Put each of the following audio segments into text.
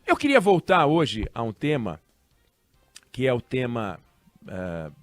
Eu queria voltar hoje a um tema que é o tema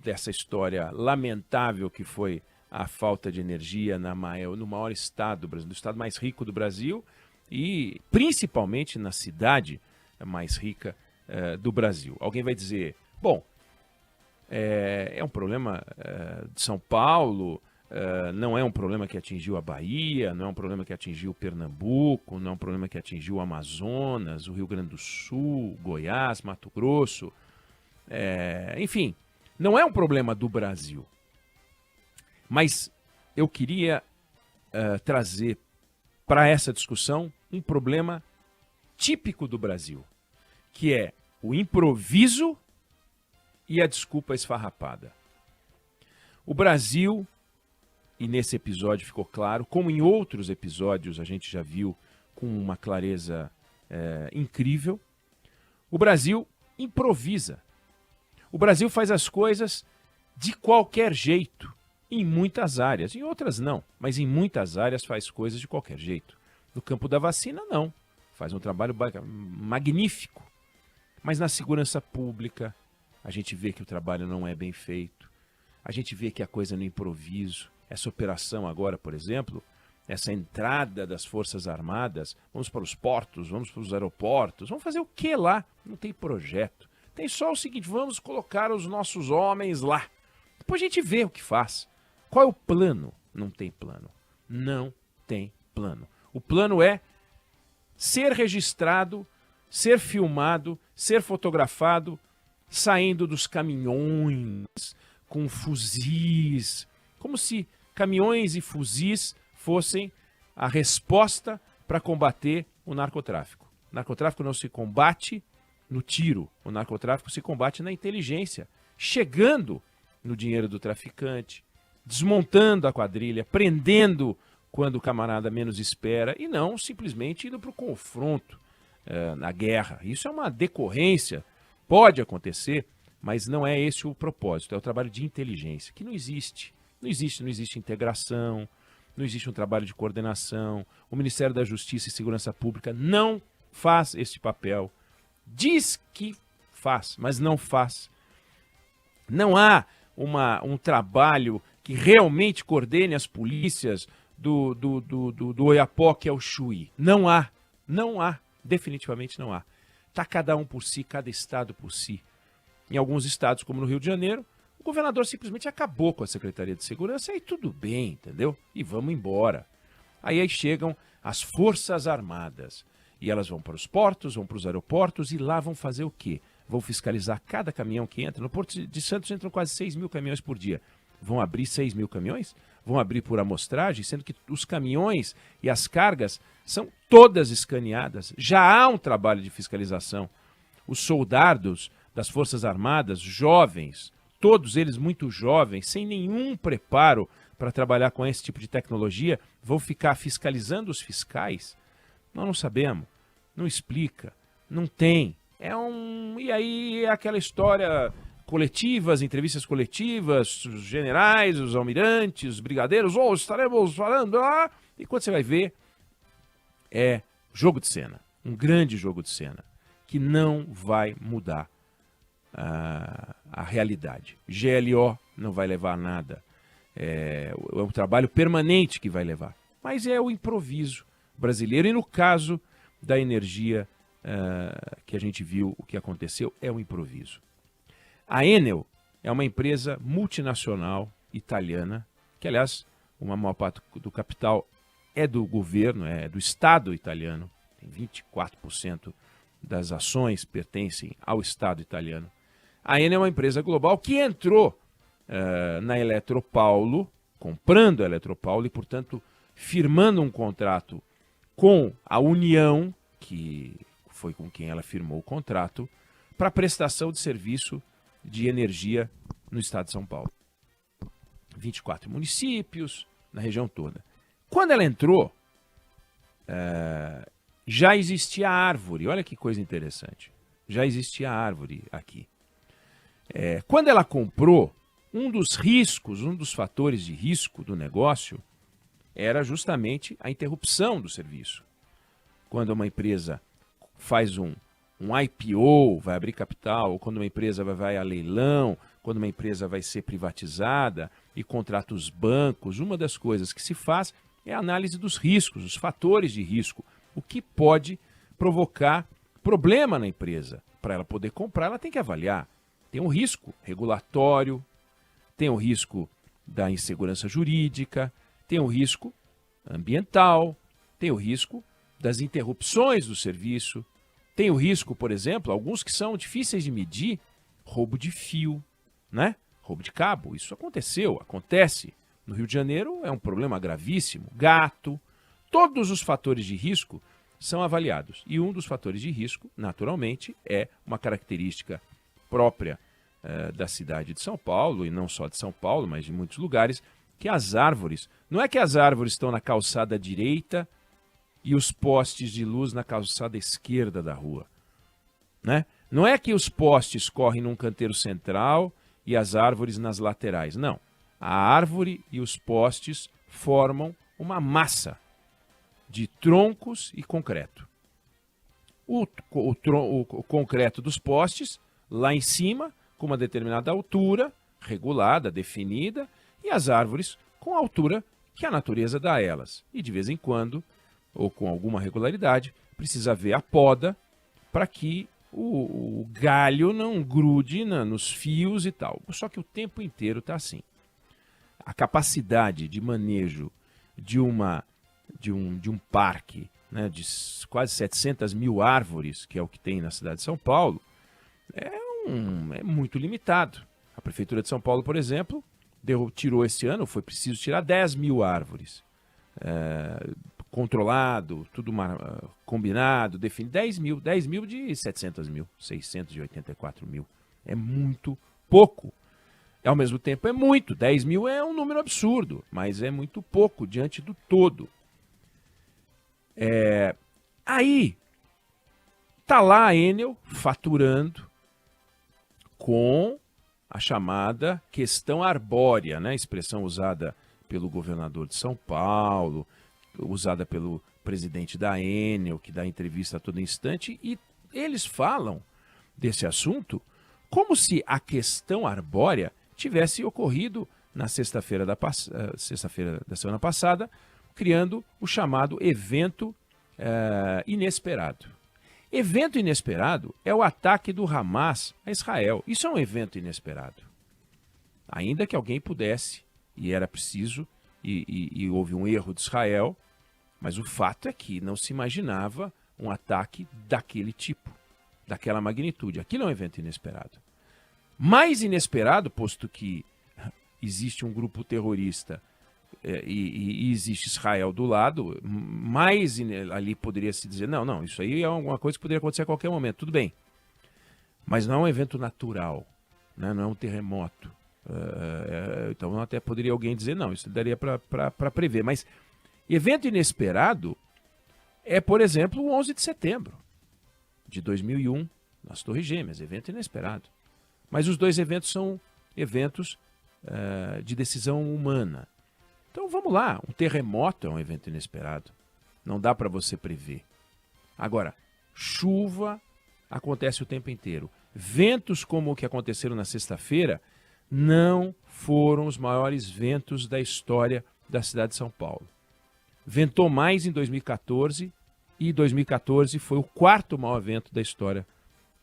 dessa história lamentável que foi a falta de energia no maior estado do Brasil, no estado mais rico do Brasil e principalmente na cidade mais rica do Brasil. Alguém vai dizer, bom, é um problema de São Paulo, não é um problema que atingiu a Bahia, não é um problema que atingiu Pernambuco, não é um problema que atingiu o Amazonas, o Rio Grande do Sul, Goiás, Mato Grosso, enfim, não é um problema do Brasil. Mas eu queria trazer para essa discussão um problema típico do Brasil, que é o improviso e a desculpa esfarrapada. O Brasil, e nesse episódio ficou claro, como em outros episódios a gente já viu com uma clareza incrível, o Brasil improvisa. O Brasil faz as coisas de qualquer jeito, em muitas áreas. Em outras não, mas em muitas áreas faz coisas de qualquer jeito. No campo da vacina, não. Faz um trabalho magnífico. Mas na segurança pública, a gente vê que o trabalho não é bem feito. A gente vê que a coisa é no improviso. Essa operação agora, por exemplo, essa entrada das Forças Armadas, vamos para os portos, vamos para os aeroportos, vamos fazer o que lá? Não tem projeto. Tem só o seguinte, vamos colocar os nossos homens lá. Depois a gente vê o que faz. Qual é o plano? Não tem plano. Não tem plano. O plano é ser registrado, ser filmado, ser fotografado, saindo dos caminhões, com fuzis, como se caminhões e fuzis fossem a resposta para combater o narcotráfico. O narcotráfico não se combate no tiro, o narcotráfico se combate na inteligência, chegando no dinheiro do traficante, desmontando a quadrilha, prendendo quando o camarada menos espera e não simplesmente indo para o confronto na guerra. Isso é uma decorrência, pode acontecer, mas não é esse o propósito, é o trabalho de inteligência, que não existe. Não existe integração, não existe um trabalho de coordenação, o Ministério da Justiça e Segurança Pública não faz esse papel. Diz que faz, mas não faz. Não há um trabalho que realmente coordene as polícias do Oiapoque ao Chuí. Não há, definitivamente não há. Está cada um por si, cada estado por si. Em alguns estados, como no Rio de Janeiro, o governador simplesmente acabou com a Secretaria de Segurança e tudo bem, entendeu? E vamos embora. Aí chegam as Forças Armadas. E elas vão para os portos, vão para os aeroportos e lá vão fazer o quê? Vão fiscalizar cada caminhão que entra. No Porto de Santos entram quase 6 mil caminhões por dia. Vão abrir 6 mil caminhões? Vão abrir por amostragem, sendo que os caminhões e as cargas são todas escaneadas. Já há um trabalho de fiscalização. Os soldados das Forças Armadas, jovens, todos eles muito jovens, sem nenhum preparo para trabalhar com esse tipo de tecnologia, vão ficar fiscalizando os fiscais? Nós não sabemos, não explica, não tem. E aí é aquela história coletivas, entrevistas coletivas, os generais, os almirantes, os brigadeiros, estaremos falando lá. E quando você vai ver, é jogo de cena, um grande jogo de cena, que não vai mudar a realidade. GLO não vai levar a nada. É um trabalho permanente que vai levar. Mas é o improviso brasileiro. E no caso da energia que a gente viu o que aconteceu, é um improviso. A Enel é uma empresa multinacional italiana, que aliás, uma maior parte do capital é do governo, é do Estado italiano. Tem 24% das ações pertencem ao Estado italiano. A Enel é uma empresa global que entrou na Eletropaulo, comprando a Eletropaulo e, portanto, firmando um contrato com a União, que foi com quem ela firmou o contrato, para prestação de serviço de energia no estado de São Paulo. 24 municípios, na região toda. Quando ela entrou, já existia árvore. Olha que coisa interessante. Já existia árvore aqui. Quando ela comprou, um dos riscos, um dos fatores de risco do negócio era justamente a interrupção do serviço. Quando uma empresa faz um IPO, vai abrir capital, ou quando uma empresa vai a leilão, quando uma empresa vai ser privatizada e contrata os bancos, uma das coisas que se faz é a análise dos riscos, os fatores de risco, o que pode provocar problema na empresa. Para ela poder comprar, ela tem que avaliar. Tem um risco regulatório, tem o risco da insegurança jurídica, tem o risco ambiental, tem o risco das interrupções do serviço, tem o risco, por exemplo, alguns que são difíceis de medir, roubo de fio, né? Roubo de cabo. Isso acontece. No Rio de Janeiro é um problema gravíssimo. Gato, todos os fatores de risco são avaliados. E um dos fatores de risco, naturalmente, é uma característica própria da cidade de São Paulo, e não só de São Paulo, mas de muitos lugares, que as árvores, não é que as árvores estão na calçada direita e os postes de luz na calçada esquerda da rua, né? Não é que os postes correm num canteiro central e as árvores nas laterais, não. A árvore e os postes formam uma massa de troncos e concreto. O concreto dos postes, lá em cima, com uma determinada altura, regulada, definida, e as árvores com a altura que a natureza dá a elas. E de vez em quando, ou com alguma regularidade, precisa haver a poda para que o galho não grude nos fios e tal. Só que o tempo inteiro está assim. A capacidade de manejo de um parque, né, de quase 700 mil árvores, que é o que tem na cidade de São Paulo, é muito limitado. A Prefeitura de São Paulo, por exemplo, tirou esse ano, foi preciso tirar 10 mil árvores. Controlado, tudo combinado, definido, 10 mil de 700 mil, 684 mil. É muito pouco. Ao mesmo tempo é muito, 10 mil é um número absurdo, mas é muito pouco diante do todo. Aí, tá lá a Enel faturando com a chamada questão arbórea, né? Expressão usada pelo governador de São Paulo, usada pelo presidente da Enel, que dá entrevista a todo instante, e eles falam desse assunto como se a questão arbórea tivesse ocorrido na sexta-feira da semana passada, criando o chamado evento inesperado. Evento inesperado é o ataque do Hamas a Israel. Isso é um evento inesperado. Ainda que alguém pudesse, e era preciso, e houve um erro de Israel, mas o fato é que não se imaginava um ataque daquele tipo, daquela magnitude. Aquilo é um evento inesperado. Mais inesperado, posto que existe um grupo terrorista e existe Israel do lado, mais ali poderia se dizer, não, isso aí é alguma coisa que poderia acontecer a qualquer momento, tudo bem. Mas não é um evento natural, né? Não é um terremoto. Então até poderia alguém dizer, não, isso daria para prever. Mas evento inesperado é, por exemplo, o 11 de setembro de 2001, nas Torres Gêmeas, evento inesperado. Mas os dois eventos são eventos de decisão humana. Então vamos lá, um terremoto é um evento inesperado. Não dá para você prever. Agora, chuva acontece o tempo inteiro. Ventos como o que aconteceram na sexta-feira não foram os maiores ventos da história da cidade de São Paulo. Ventou mais em 2014 e 2014 foi o quarto maior vento da história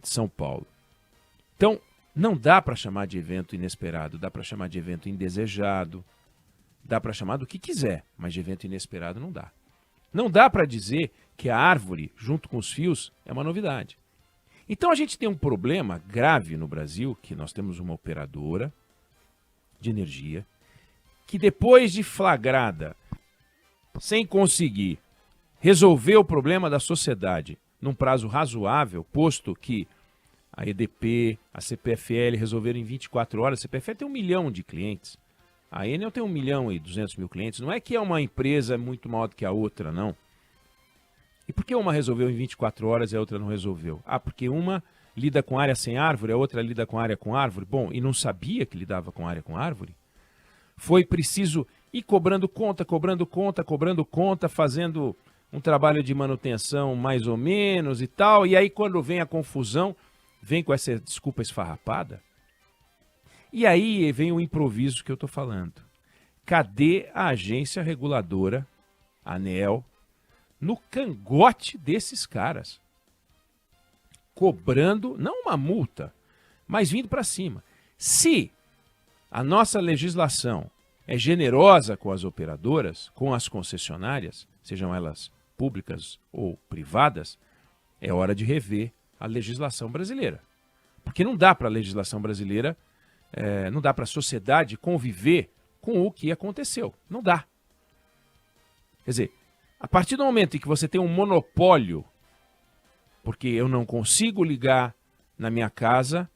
de São Paulo. Então, não dá para chamar de evento inesperado, dá para chamar de evento indesejado, dá para chamar do que quiser, mas de evento inesperado não dá. Não dá para dizer que a árvore, junto com os fios, é uma novidade. Então a gente tem um problema grave no Brasil, que nós temos uma operadora de energia, que depois de flagrada, sem conseguir resolver o problema da sociedade num prazo razoável, posto que a EDP, a CPFL resolveram em 24 horas, a CPFL tem 1 milhão de clientes, a Enel tem 1.200.000 clientes, não é que é uma empresa muito maior do que a outra, não. E por que uma resolveu em 24 horas e a outra não resolveu? porque uma lida com área sem árvore, a outra lida com área com árvore. Bom, e não sabia que lidava com área com árvore? Foi preciso ir cobrando conta, fazendo um trabalho de manutenção mais ou menos e tal, e aí quando vem a confusão, vem com essa desculpa esfarrapada, e aí vem o improviso que eu estou falando. Cadê a agência reguladora, a ANEEL, no cangote desses caras? Cobrando, não uma multa, mas vindo para cima. Se a nossa legislação é generosa com as operadoras, com as concessionárias, sejam elas públicas ou privadas, é hora de rever a legislação brasileira. Porque não dá para a legislação brasileira, não dá para a sociedade conviver com o que aconteceu. Não dá. Quer dizer, a partir do momento em que você tem um monopólio, porque eu não consigo ligar na minha casa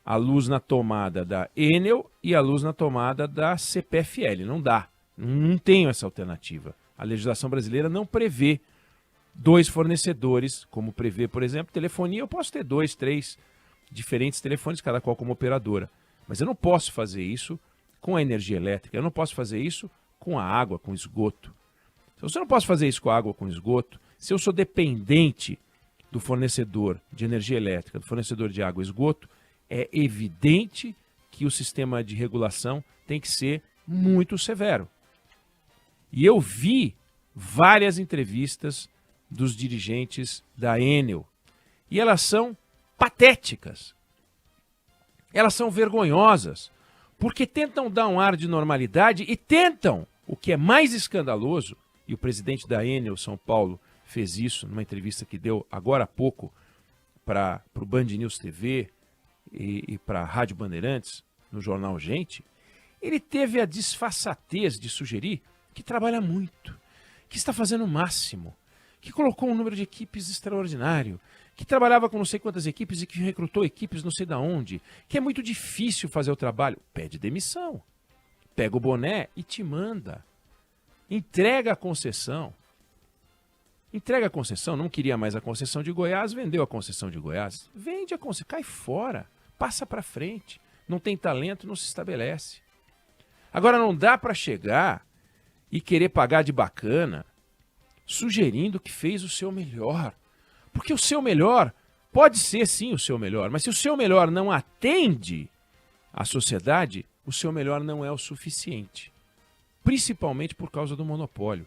a luz na tomada da Enel e a luz na tomada da CPFL. Não dá. Não tenho essa alternativa. A legislação brasileira não prevê dois fornecedores, como prevê, por exemplo, telefonia. Eu posso ter 2, 3 diferentes telefones, cada qual como operadora. Mas eu não posso fazer isso com a energia elétrica. Eu não posso fazer isso com a água, com esgoto. Se eu não posso fazer isso com a água, com esgoto, se eu sou dependente do fornecedor de energia elétrica, do fornecedor de água e esgoto, é evidente que o sistema de regulação tem que ser muito severo. E eu vi várias entrevistas dos dirigentes da Enel e elas são patéticas. Elas são vergonhosas, porque tentam dar um ar de normalidade e tentam, o que é mais escandaloso, e o presidente da Enel São Paulo fez isso numa entrevista que deu agora há pouco para o Band News TV e para a Rádio Bandeirantes, no jornal Gente, ele teve a disfarçatez de sugerir que trabalha muito, que está fazendo o máximo, que colocou um número de equipes extraordinário, que trabalhava com não sei quantas equipes e que recrutou equipes não sei de onde, que é muito difícil fazer o trabalho. Pede demissão, pega o boné e te manda. Entrega a concessão. Entrega a concessão, não queria mais a concessão de Goiás, vendeu a concessão de Goiás. Vende a concessão, cai fora, passa para frente. Não tem talento, não se estabelece. Agora não dá para chegar e querer pagar de bacana, sugerindo que fez o seu melhor. Porque o seu melhor pode ser sim o seu melhor, mas se o seu melhor não atende à sociedade, o seu melhor não é o suficiente. Principalmente por causa do monopólio.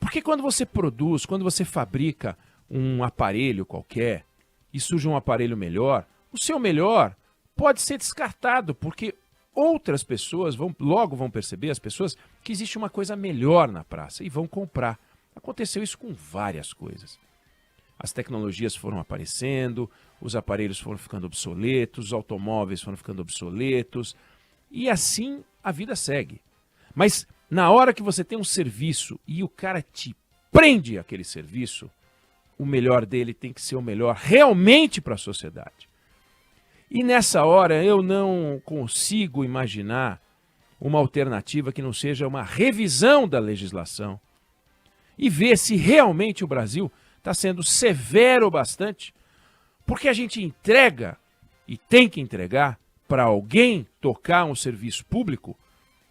Porque quando você produz, quando você fabrica um aparelho qualquer e surge um aparelho melhor, o seu melhor pode ser descartado, porque outras pessoas logo vão perceber, as pessoas, que existe uma coisa melhor na praça e vão comprar. Aconteceu isso com várias coisas. As tecnologias foram aparecendo, os aparelhos foram ficando obsoletos, os automóveis foram ficando obsoletos, e assim a vida segue. Mas na hora que você tem um serviço e o cara te prende aquele serviço, o melhor dele tem que ser o melhor realmente para a sociedade. E nessa hora eu não consigo imaginar uma alternativa que não seja uma revisão da legislação e ver se realmente o Brasil está sendo severo bastante, porque a gente entrega e tem que entregar para alguém tocar um serviço público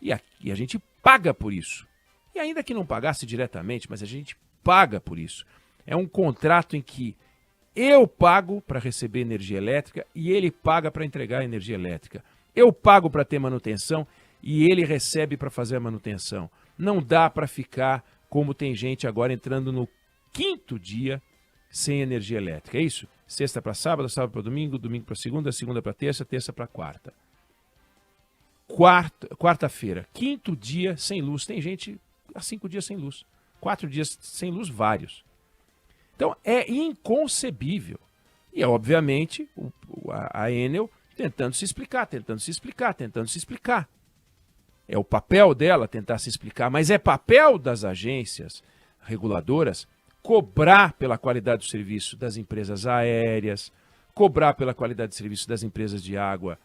e a gente paga por isso. E ainda que não pagasse diretamente, mas a gente paga por isso. É um contrato em que eu pago para receber energia elétrica e ele paga para entregar energia elétrica. Eu pago para ter manutenção e ele recebe para fazer a manutenção. Não dá para ficar como tem gente agora entrando no 5º dia sem energia elétrica. É isso? Sexta para sábado, sábado para domingo, domingo para segunda, segunda para terça, terça para quarta. Quarta-feira, 5º dia sem luz. Tem gente há 5 dias sem luz. 4 dias sem luz, vários. Então é inconcebível. E é obviamente a Enel tentando se explicar. É o papel dela tentar se explicar, mas é papel das agências reguladoras cobrar pela qualidade do serviço das empresas aéreas, cobrar pela qualidade de serviço das empresas de água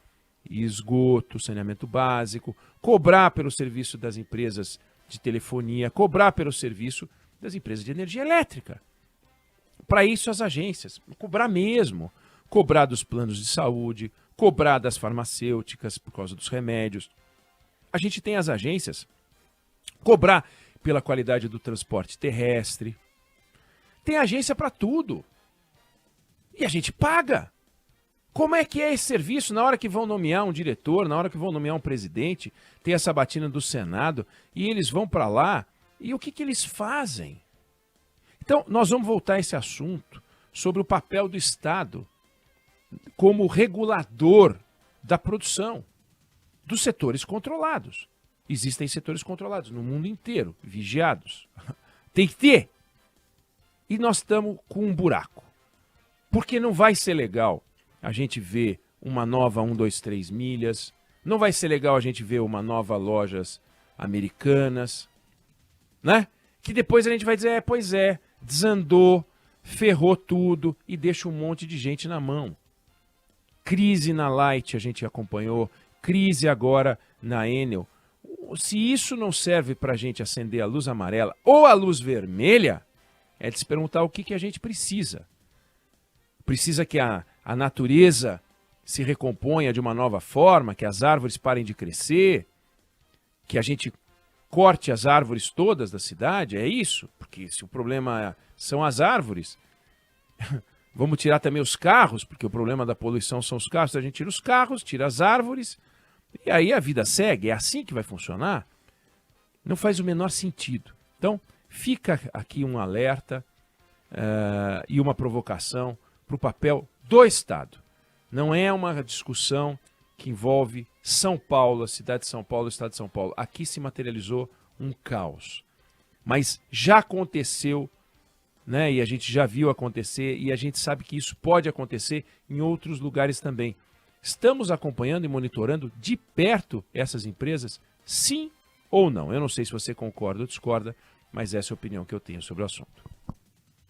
e esgoto, saneamento básico, cobrar pelo serviço das empresas de telefonia, cobrar pelo serviço das empresas de energia elétrica. Para isso as agências, cobrar mesmo, cobrar dos planos de saúde, cobrar das farmacêuticas por causa dos remédios. A gente tem as agências cobrar pela qualidade do transporte terrestre, Tem agência para tudo. E a gente paga. Como é que é esse serviço? Na hora que vão nomear um diretor, na hora que vão nomear um presidente, tem a sabatina do Senado, e eles vão para lá, e o que eles fazem? Então, nós vamos voltar a esse assunto sobre o papel do Estado como regulador da produção dos setores controlados. Existem setores controlados no mundo inteiro, vigiados. Tem que ter. E nós estamos com um buraco. Porque não vai ser legal a gente ver uma nova 123 milhas, não vai ser legal a gente ver uma nova Lojas Americanas, né? Que depois a gente vai dizer, pois é, desandou, ferrou tudo e deixa um monte de gente na mão. Crise na Light a gente acompanhou, crise agora na Enel. Se isso não serve para a gente acender a luz amarela ou a luz vermelha, é de se perguntar o que a gente precisa. Precisa que a natureza se recomponha de uma nova forma, que as árvores parem de crescer, que a gente corte as árvores todas da cidade, é isso? Porque se o problema são as árvores, vamos tirar também os carros, porque o problema da poluição são os carros, então a gente tira os carros, tira as árvores, e aí a vida segue, é assim que vai funcionar? Não faz o menor sentido. Então, fica aqui um alerta e uma provocação para o papel do Estado. Não é uma discussão que envolve São Paulo, a cidade de São Paulo, o Estado de São Paulo. Aqui se materializou um caos. Mas já aconteceu, né? E a gente já viu acontecer, e a gente sabe que isso pode acontecer em outros lugares também. Estamos acompanhando e monitorando de perto essas empresas, sim ou não? Eu não sei se você concorda ou discorda, mas essa é a opinião que eu tenho sobre o assunto.